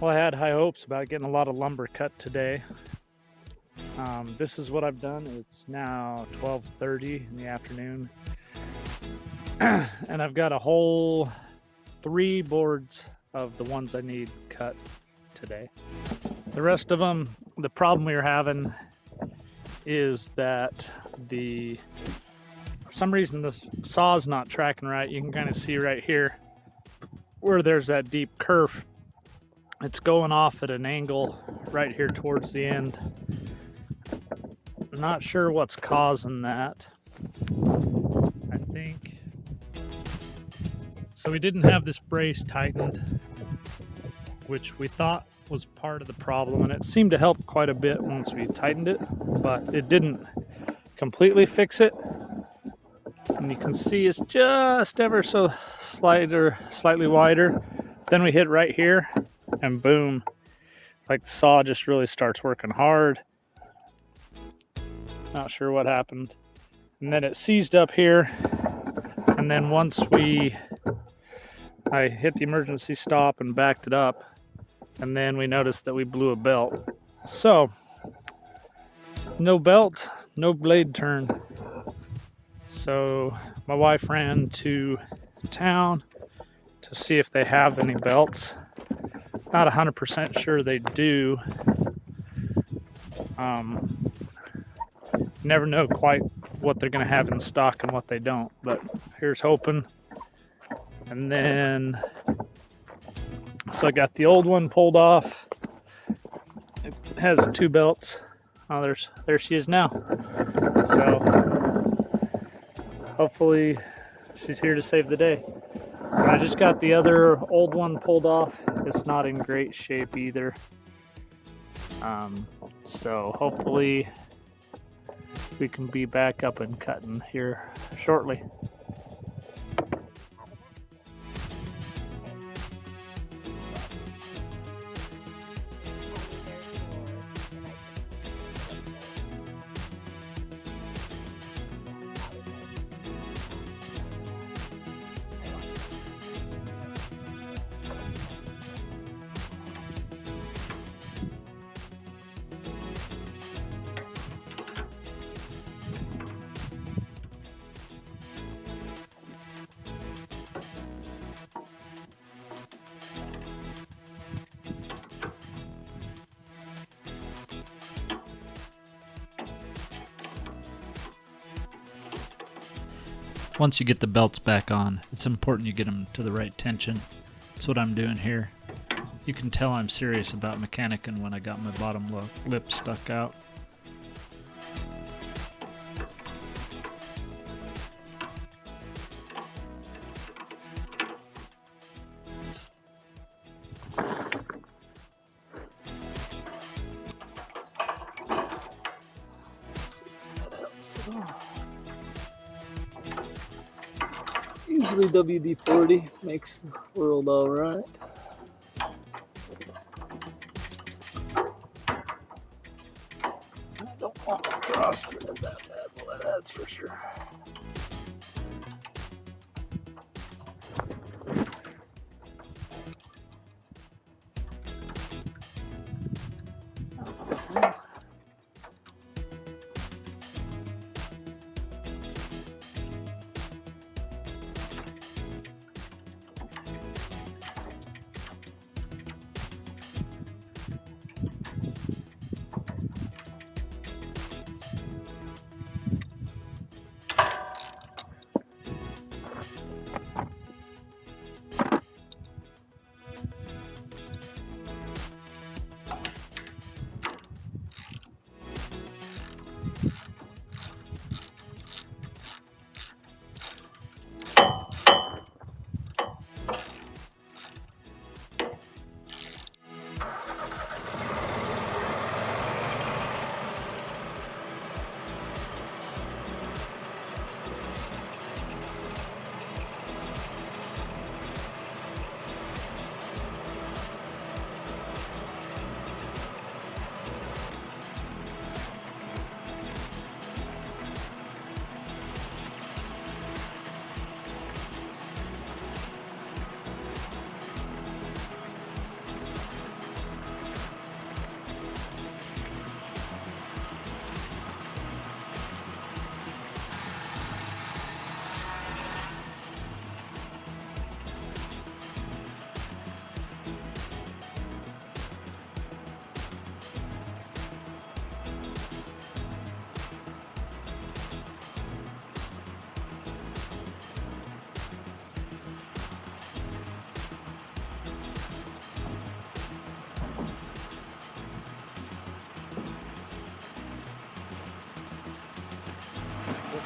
Well, I had high hopes about getting a lot of lumber cut today. This is what I've done. It's now 12:30 in the afternoon, and I've got a whole 3 boards of the ones I need cut today. The rest of them, the problem we were having is that for some reason the saw's not tracking right. You can kind of see right here where there's that deep curve. It's going off at an angle right here towards the end. I'm not sure what's causing that. I think so. We didn't have this brace tightened, which we thought was part of the problem, and it seemed to help quite a bit once we tightened it, but it didn't completely fix it. And you can see it's just ever so slightly wider. Then we hit right here, and boom, like the saw just really starts working hard. Not sure what happened. And then it seized up here, and then once I hit the emergency stop and backed it up, and then we noticed that we blew a belt. So no belt, no blade turn. So my wife ran to town to see if they have any belts. Not 100% sure they do. Never know quite what they're going to have in stock and what they don't, but here's hoping. And then, so I got the old one pulled off. It has 2 belts. Oh, there she is now. So hopefully she's here to save the day. And I just got the other old one pulled off. It's not in great shape either. So hopefully we can be back up and cutting here shortly. Once you get the belts back on, it's important you get them to the right tension. That's what I'm doing here. You can tell I'm serious about mechanicking when I got my bottom lip stuck out. Usually WD-40 makes the world all right. I don't want to cross-thread that bad boy, that's for sure.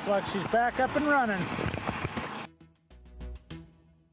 like she's back up and running.